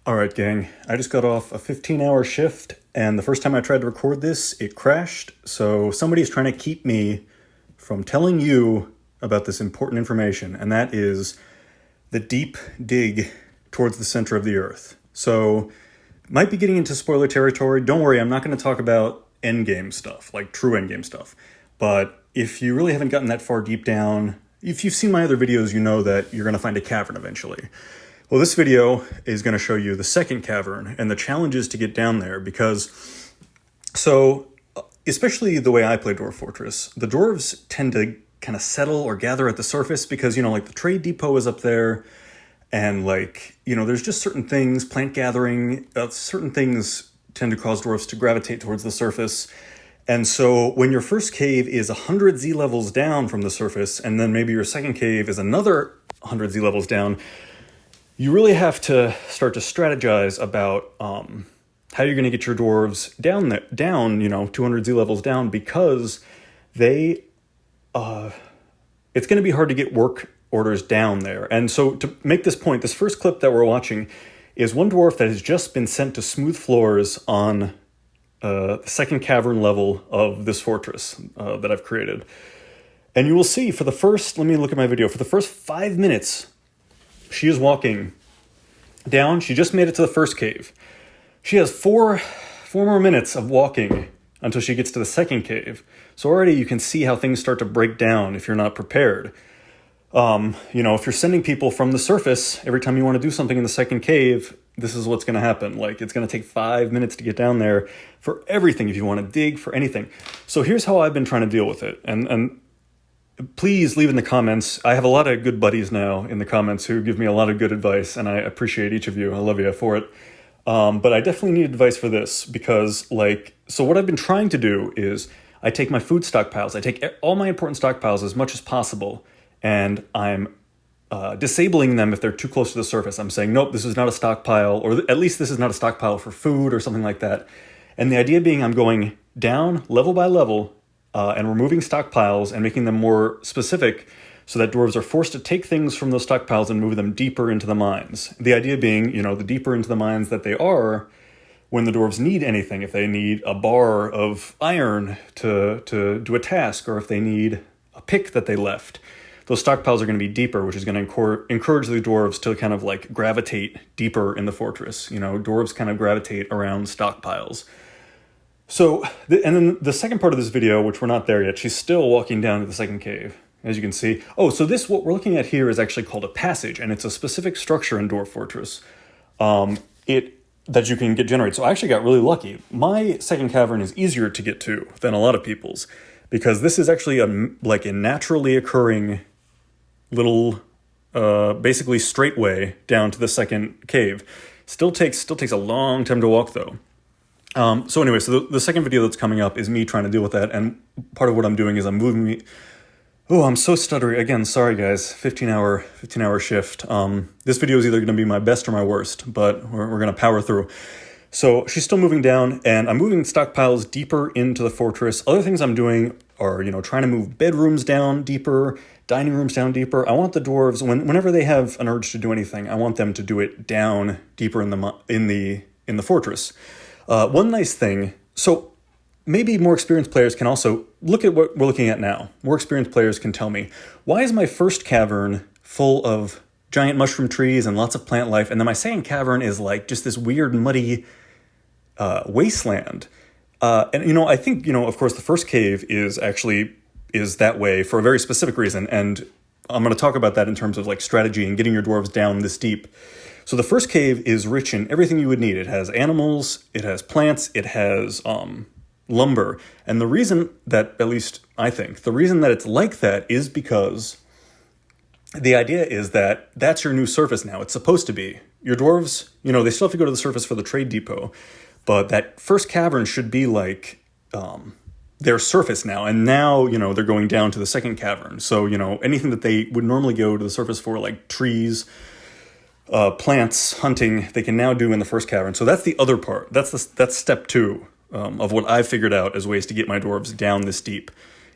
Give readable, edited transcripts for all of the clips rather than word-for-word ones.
Alright gang, I just got off a 15-hour shift, and the first time I tried to record this, it crashed, so somebody's trying to keep me from telling you about this important information, and that is the deep dig towards the center of the Earth. So, might be getting into spoiler territory. Don't worry, I'm not going to talk about endgame stuff, like true endgame stuff, but if you really haven't gotten that far deep down, if you've seen my other videos, you know that you're going to find a cavern eventually. Well, this video is going to show you the second cavern and the challenges to get down there because, especially the way I play Dwarf Fortress, the dwarves tend to kind of settle or gather at the surface because, the trade depot is up there and there's just certain things, plant gathering, certain things tend to cause dwarves to gravitate towards the surface. And so when your first cave is 100 Z levels down from the surface, and then maybe your second cave is another 100 Z levels down, you really have to start to strategize about how you're going to get your dwarves down 200 Z levels down, because it's going to be hard to get work orders down there. And so to make this point, this first clip that we're watching is one dwarf that has just been sent to smooth floors on the second cavern level of this fortress that I've created. And you will see let me look at my video, for the first 5 minutes, she is walking down. She just made it to the first cave. She has four more minutes of walking until she gets to the second cave. So already you can see how things start to break down if you're not prepared. If you're sending people from the surface, every time you want to do something in the second cave, this is what's going to happen. It's going to take 5 minutes to get down there for everything if you want to dig for anything. So here's how I've been trying to deal with it. And please leave in the comments. I have a lot of good buddies now in the comments who give me a lot of good advice, and I appreciate each of you. I love you for it. But I definitely need advice for this because, so what I've been trying to do is I take my food stockpiles, I take all my important stockpiles as much as possible, and I'm disabling them if they're too close to the surface. I'm saying, nope, this is not a stockpile, or at least this is not a stockpile for food or something like that. And the idea being I'm going down level by level, and removing stockpiles and making them more specific so that dwarves are forced to take things from those stockpiles and move them deeper into the mines. The idea being, the deeper into the mines that they are, when the dwarves need anything, if they need a bar of iron to do a task, or if they need a pick that they left, those stockpiles are going to be deeper, which is going to encourage the dwarves to kind of gravitate deeper in the fortress. Dwarves kind of gravitate around stockpiles. So, and then the second part of this video, which we're not there yet, she's still walking down to the second cave, as you can see. Oh, so what we're looking at here is actually called a passage, and it's a specific structure in Dwarf Fortress that you can get generated. So I actually got really lucky. My second cavern is easier to get to than a lot of people's, because this is actually a naturally occurring little, basically straight way down to the second cave. Still takes a long time to walk, though. So the second video that's coming up is me trying to deal with that, and part of what I'm doing is I'm moving I'm so stuttery. Again, sorry guys, 15-hour shift. This video is either going to be my best or my worst, but we're going to power through. So she's still moving down, and I'm moving stockpiles deeper into the fortress. Other things I'm doing are, trying to move bedrooms down deeper, dining rooms down deeper. I want the dwarves, whenever they have an urge to do anything, I want them to do it down deeper in the fortress. One nice thing, so maybe more experienced players can also look at what we're looking at now. More experienced players can tell me, why is my first cavern full of giant mushroom trees and lots of plant life, and then my second cavern is just this weird muddy wasteland? And I think, of course, the first cave is that way for a very specific reason, and I'm going to talk about that in terms of strategy and getting your dwarves down this deep. So the first cave is rich in everything you would need. It has animals, it has plants, it has lumber. And the reason that, at least I think, the reason that it's like that is because the idea is that that's your new surface now. It's supposed to be. Your dwarves, they still have to go to the surface for the trade depot, but that first cavern should be their surface now. And now, they're going down to the second cavern. So, anything that they would normally go to the surface for, like trees, plants, hunting, they can now do in the first cavern. So that's the other part. That's step 2 of what I've figured out as ways to get my dwarves down this deep.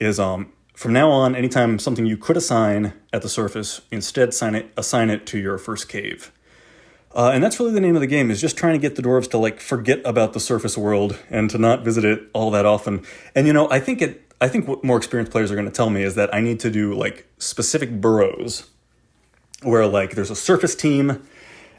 Is from now on, anytime something you could assign at the surface, instead assign it to your first cave. And that's really the name of the game, is just trying to get the dwarves to like forget about the surface world and to not visit it all that often. And I think what more experienced players are going to tell me is that I need to do like specific burrows where like there's a surface team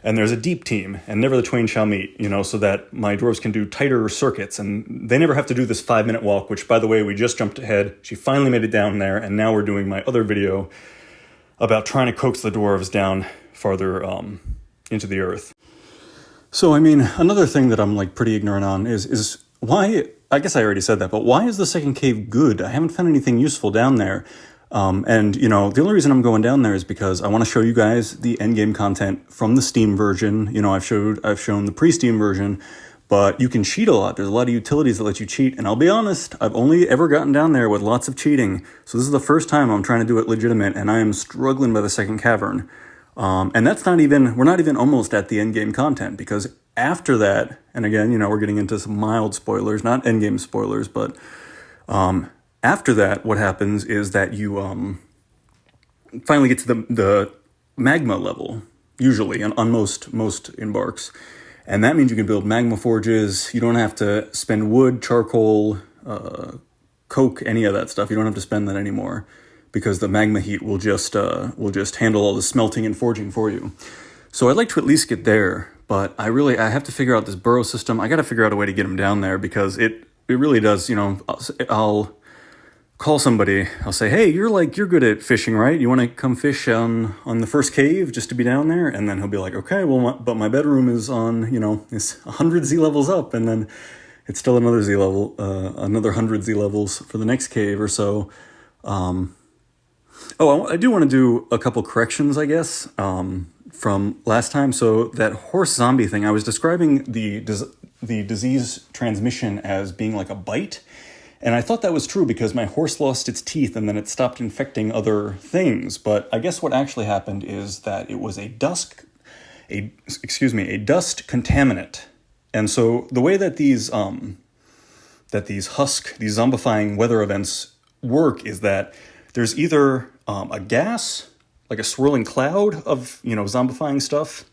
and there's a deep team, and never the twain shall meet, so that my dwarves can do tighter circuits, and they never have to do this 5-minute walk, which, by the way, we just jumped ahead. She finally made it down there, and now we're doing my other video about trying to coax the dwarves down farther into the earth. So, another thing that I'm like pretty ignorant on is why, I guess I already said that, but why is the second cave good? I haven't found anything useful down there. And the only reason I'm going down there is because I want to show you guys the endgame content from the Steam version. I've shown the pre-Steam version, but you can cheat a lot. There's a lot of utilities that let you cheat. And I'll be honest, I've only ever gotten down there with lots of cheating. So this is the first time I'm trying to do it legitimate, and I am struggling by the second cavern. And we're not even almost at the endgame content, because after that, and again, we're getting into some mild spoilers, not endgame spoilers, but, after that, what happens is that you finally get to the magma level, usually, on most embarks. And that means you can build magma forges. You don't have to spend wood, charcoal, coke, any of that stuff. You don't have to spend that anymore, because the magma heat will just handle all the smelting and forging for you. So I'd like to at least get there, but I have to figure out this burrow system. I got to figure out a way to get them down there, because it really does, I'll call somebody, I'll say, hey, you're good at fishing, right? You want to come fish on the first cave just to be down there? And then he'll be like, okay, well, but my bedroom is on, it's 100 Z levels up, and then it's still another Z level, another 100 Z levels for the next cave or so. I do want to do a couple corrections, I guess, from last time. So that horse zombie thing, I was describing the disease transmission as being like a bite. And I thought that was true because my horse lost its teeth and then it stopped infecting other things. But I guess what actually happened is that it was a dust contaminant. And so the way that these zombifying weather events work is that there's either a gas, like a swirling cloud of, zombifying stuff,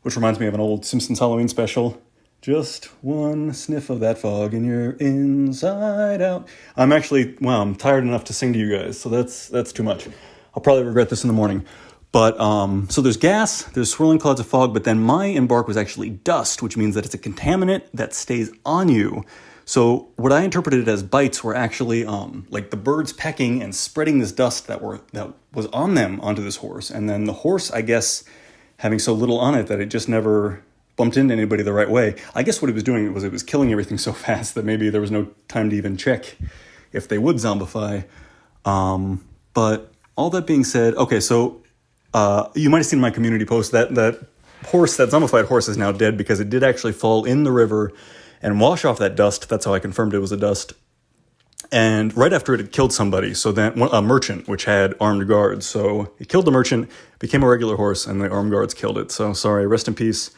which reminds me of an old Simpsons Halloween special. Just one sniff of that fog and you're inside out. I'm tired enough to sing to you guys, so that's too much. I'll probably regret this in the morning. But, so there's gas, there's swirling clouds of fog, but then my embark was actually dust, which means that it's a contaminant that stays on you. So what I interpreted as bites were actually, like the birds pecking and spreading this dust that was on them onto this horse. And then the horse, I guess, having so little on it that it just never bumped into anybody the right way. I guess what it was doing was it was killing everything so fast that maybe there was no time to even check if they would zombify. But all that being said, okay, so you might have seen my community post that horse, that zombified horse, is now dead because it did actually fall in the river and wash off that dust. That's how I confirmed it was a dust. And right after it had killed somebody, so then a merchant, which had armed guards. So it killed the merchant, became a regular horse, and the armed guards killed it. So sorry, rest in peace.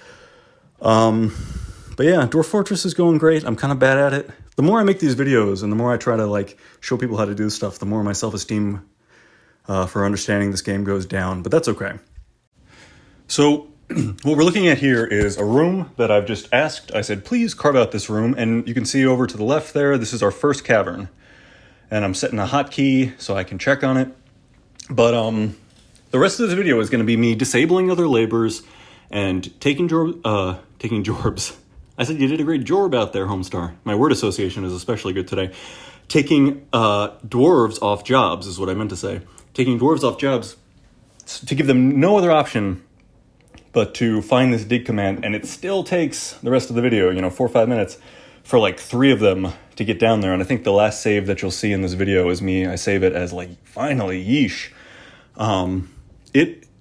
But yeah, Dwarf Fortress is going great. I'm kind of bad at it. The more I make these videos and the more I try to show people how to do stuff, the more my self-esteem for understanding this game goes down, but that's okay. So what we're looking at here is a room that I've just asked. I said, please carve out this room, and you can see over to the left there, this is our first cavern. And I'm setting a hotkey so I can check on it. But the rest of this video is going to be me disabling other laborers and taking jorbs. I said you did a great jorb out there, Homestar. My word association is especially good today. Taking dwarves off jobs is what I meant to say. Taking dwarves off jobs to give them no other option but to find this dig command, and it still takes the rest of the video, 4 or 5 minutes, for 3 of them to get down there. And I think the last save that you'll see in this video is me. I save it as finally, yeesh.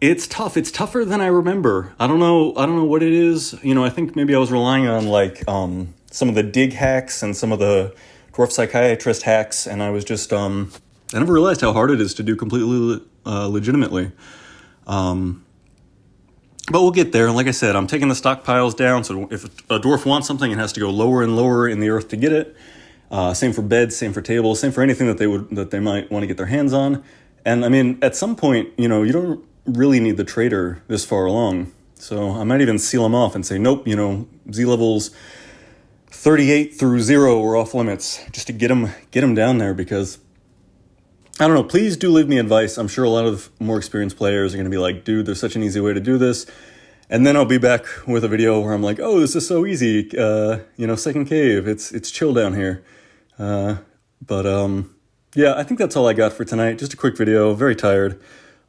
It's tough. It's tougher than I remember. I don't know what it is. I think maybe I was relying on some of the dig hacks and some of the dwarf psychiatrist hacks, and I was just I never realized how hard it is to do completely legitimately. But we'll get there. Like I said, I'm taking the stockpiles down, so if a dwarf wants something, it has to go lower and lower in the earth to get it. Same for beds, same for tables, same for anything that they might want to get their hands on. And at some point, you don't really need the trader this far along. So I might even seal them off and say, nope, Z levels 38 through 0 were off limits, just to get them down there, because I don't know, please do leave me advice. I'm sure a lot of more experienced players are going to be like, dude, there's such an easy way to do this. And then I'll be back with a video where I'm like, oh, this is so easy. Second cave, it's chill down here. Yeah, I think that's all I got for tonight. Just a quick video, very tired.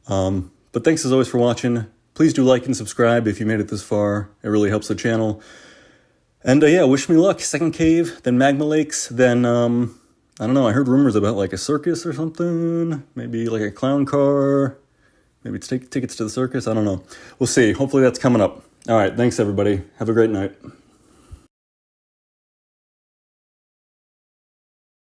But thanks as always for watching. Please do like and subscribe if you made it this far. It really helps the channel. And yeah, wish me luck. Second cave, then magma lakes, then, I don't know, I heard rumors about like a circus or something. Maybe like a clown car. Maybe it's tickets to the circus. I don't know. We'll see. Hopefully that's coming up. All right, thanks everybody. Have a great night.